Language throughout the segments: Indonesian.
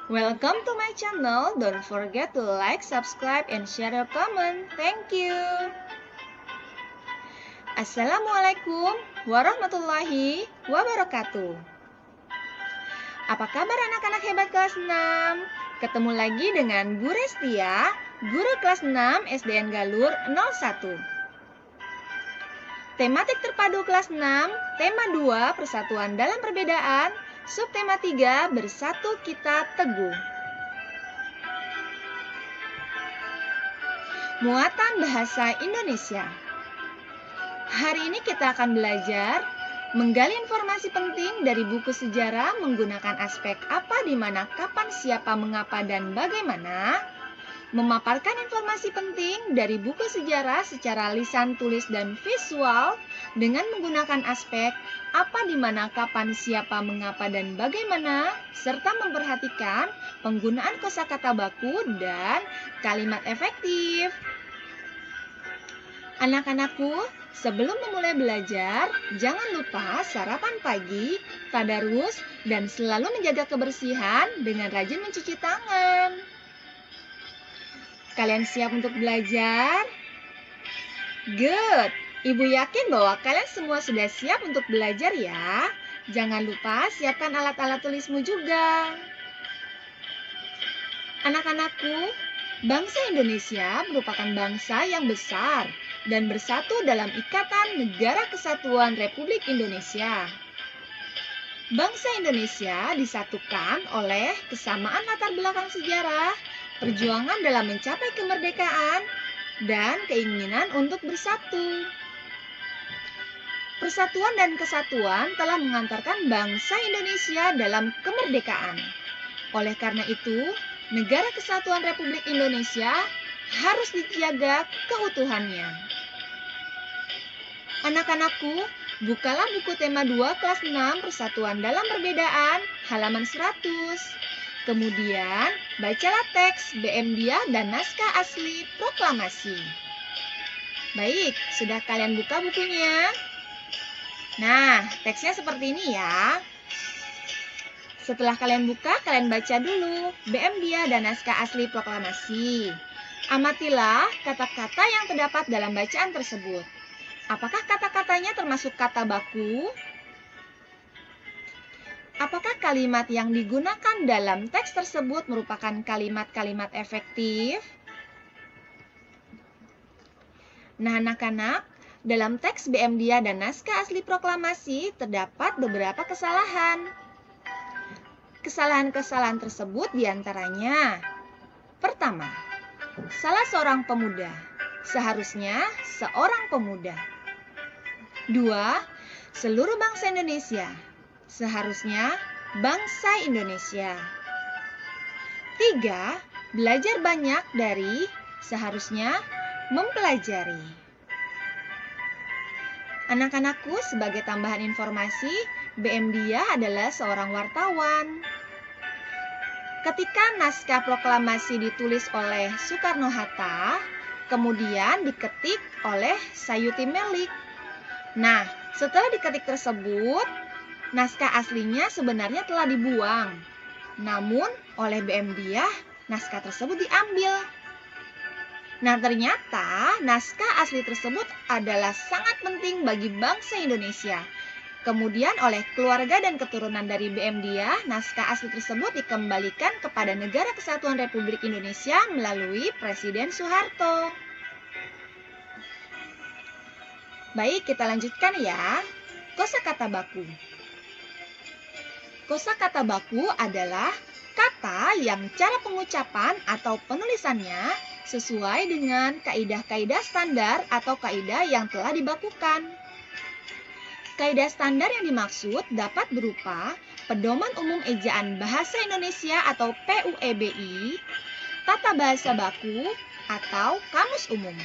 Welcome to my channel. Don't forget to like, subscribe, and share your comment. Thank you. Assalamualaikum warahmatullahi wabarakatuh. Apa kabar anak-anak hebat kelas 6? Ketemu lagi dengan Bu Restia, guru kelas 6 SDN Galur 01. Tematik terpadu kelas 6, tema 2 persatuan dalam perbedaan, subtema 3 bersatu kita teguh. Muatan bahasa Indonesia. Hari ini kita akan belajar menggali informasi penting dari buku sejarah menggunakan aspek apa, di mana, kapan, siapa, mengapa, dan bagaimana. Memaparkan informasi penting dari buku sejarah secara lisan, tulis, dan visual dengan menggunakan aspek apa, di mana, kapan, siapa, mengapa, dan bagaimana, serta memperhatikan penggunaan kosakata baku dan kalimat efektif. Anak-anakku, sebelum memulai belajar, jangan lupa sarapan pagi, tadarus, dan selalu menjaga kebersihan dengan rajin mencuci tangan. Kalian siap untuk belajar? Good! Ibu yakin bahwa kalian semua sudah siap untuk belajar ya. Jangan lupa siapkan alat-alat tulismu juga. Anak-anakku, bangsa Indonesia merupakan bangsa yang besar dan bersatu dalam Ikatan Negara Kesatuan Republik Indonesia. Bangsa Indonesia disatukan oleh kesamaan latar belakang sejarah, perjuangan dalam mencapai kemerdekaan, dan keinginan untuk bersatu. Persatuan dan kesatuan telah mengantarkan bangsa Indonesia dalam kemerdekaan. Oleh karena itu, Negara Kesatuan Republik Indonesia harus dijaga keutuhannya. Anak-anakku, bukalah buku tema 2 kelas 6 Persatuan dalam Perbedaan, halaman 100. Kemudian, bacalah teks BM Dia dan naskah asli proklamasi. Baik, sudah kalian buka bukunya? Nah, teksnya seperti ini ya. Setelah kalian buka, kalian baca dulu BM Dia dan naskah asli proklamasi. Amatilah kata-kata yang terdapat dalam bacaan tersebut. Apakah kata-katanya termasuk kata baku? Apakah kalimat yang digunakan dalam teks tersebut merupakan kalimat-kalimat efektif? Nah, anak-anak, dalam teks BM Dia dan naskah asli proklamasi terdapat beberapa kesalahan. Kesalahan-kesalahan tersebut diantaranya: pertama, salah seorang pemuda, seharusnya seorang pemuda. Dua, seluruh bangsa Indonesia, seharusnya bangsa Indonesia. 3. Belajar banyak dari, seharusnya mempelajari. Anak-anakku, sebagai tambahan informasi, BM Dia adalah seorang wartawan. Ketika naskah proklamasi ditulis oleh Soekarno-Hatta, kemudian diketik oleh Sayuti Melik. Nah, setelah diketik tersebut, naskah aslinya sebenarnya telah dibuang. Namun, oleh BM Dia, naskah tersebut diambil. Nah, ternyata naskah asli tersebut adalah sangat penting bagi bangsa Indonesia. Kemudian oleh keluarga dan keturunan dari BM Dia, naskah asli tersebut dikembalikan kepada Negara Kesatuan Republik Indonesia melalui Presiden Soeharto. Baik, kita lanjutkan ya. Kosakata baku. Kosakata baku adalah kata yang cara pengucapan atau penulisannya sesuai dengan kaidah-kaidah standar atau kaidah yang telah dibakukan. Kaidah standar yang dimaksud dapat berupa Pedoman Umum Ejaan Bahasa Indonesia atau PUEBI, Tata Bahasa Baku, atau Kamus Umum.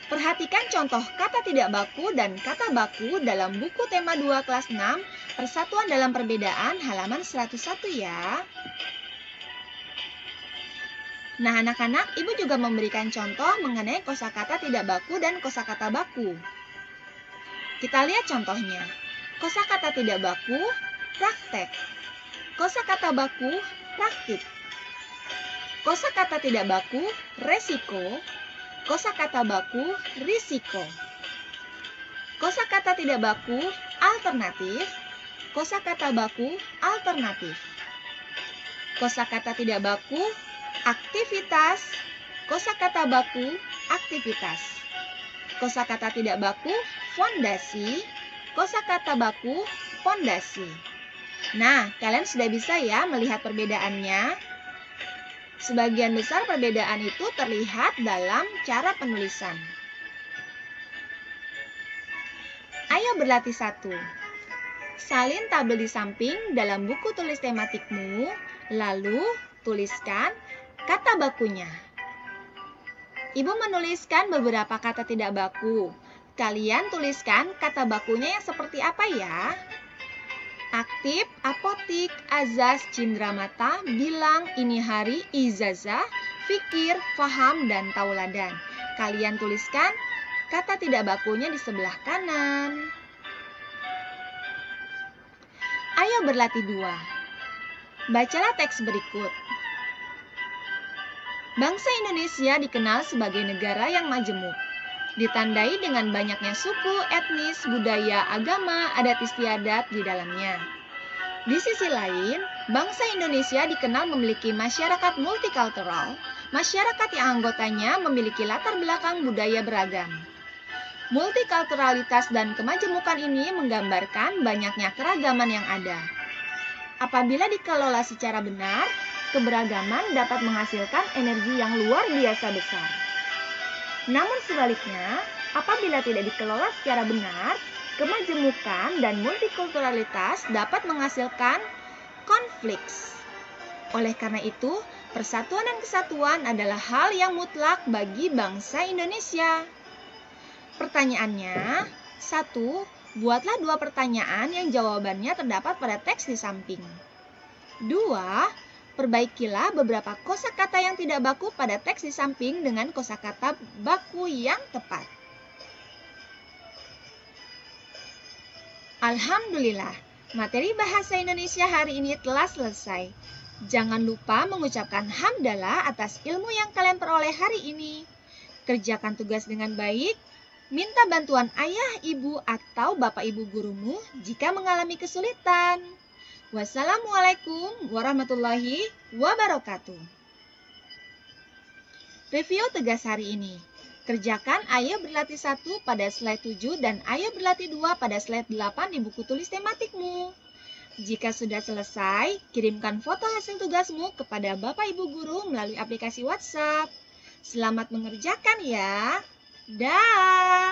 Perhatikan contoh kata tidak baku dan kata baku dalam buku tema 2 kelas 6 Persatuan dalam Perbedaan halaman 101 ya. Nah, anak-anak, Ibu juga memberikan contoh mengenai kosakata tidak baku dan kosakata baku. Kita lihat contohnya. Kosakata tidak baku, praktek. Kosakata baku praktik. Kosakata tidak baku resiko. Kosakata baku risiko. Kosakata tidak baku alternatif. Kosakata baku alternatif. Kosakata tidak baku aktivitas. Kosakata baku aktivitas. Kosakata tidak baku fondasi. Kosakata baku fondasi. Nah, kalian sudah bisa ya melihat perbedaannya. Sebagian besar perbedaan itu terlihat dalam cara penulisan. Ayo berlatih 1. Salin tabel di samping dalam buku tulis tematikmu, lalu tuliskan kata bakunya. Ibu menuliskan beberapa kata tidak baku. Kalian tuliskan kata bakunya yang seperti apa ya? Aktif, apotik, azas, cindramata, bilang, ini hari, izazah, fikir, faham, dan tauladan. Kalian tuliskan kata tidak bakunya di sebelah kanan. Ayo berlatih 2. Bacalah teks berikut. Bangsa Indonesia dikenal sebagai negara yang majemuk, ditandai dengan banyaknya suku, etnis, budaya, agama, adat istiadat di dalamnya. Di sisi lain, bangsa Indonesia dikenal memiliki masyarakat multikultural, masyarakat yang anggotanya memiliki latar belakang budaya beragam. Multikulturalitas dan kemajemukan ini menggambarkan banyaknya keragaman yang ada. Apabila dikelola secara benar, keberagaman dapat menghasilkan energi yang luar biasa besar. Namun sebaliknya, apabila tidak dikelola secara benar, kemajemukan dan multikulturalitas dapat menghasilkan konflik. Oleh karena itu, persatuan dan kesatuan adalah hal yang mutlak bagi bangsa Indonesia. Pertanyaannya, 1. Buatlah 2 pertanyaan yang jawabannya terdapat pada teks di samping. 2. Perbaikilah beberapa kosakata yang tidak baku pada teks di samping dengan kosakata baku yang tepat. Alhamdulillah, materi bahasa Indonesia hari ini telah selesai. Jangan lupa mengucapkan hamdalah atas ilmu yang kalian peroleh hari ini. Kerjakan tugas dengan baik. Minta bantuan ayah, ibu, atau bapak ibu gurumu jika mengalami kesulitan. Wassalamualaikum warahmatullahi wabarakatuh. Review tugas hari ini. Kerjakan ayo berlatih 1 pada slide 7 dan ayo berlatih 2 pada slide 8 di buku tulis tematikmu. Jika sudah selesai, kirimkan foto hasil tugasmu kepada Bapak Ibu Guru melalui aplikasi WhatsApp. Selamat mengerjakan ya. Dah.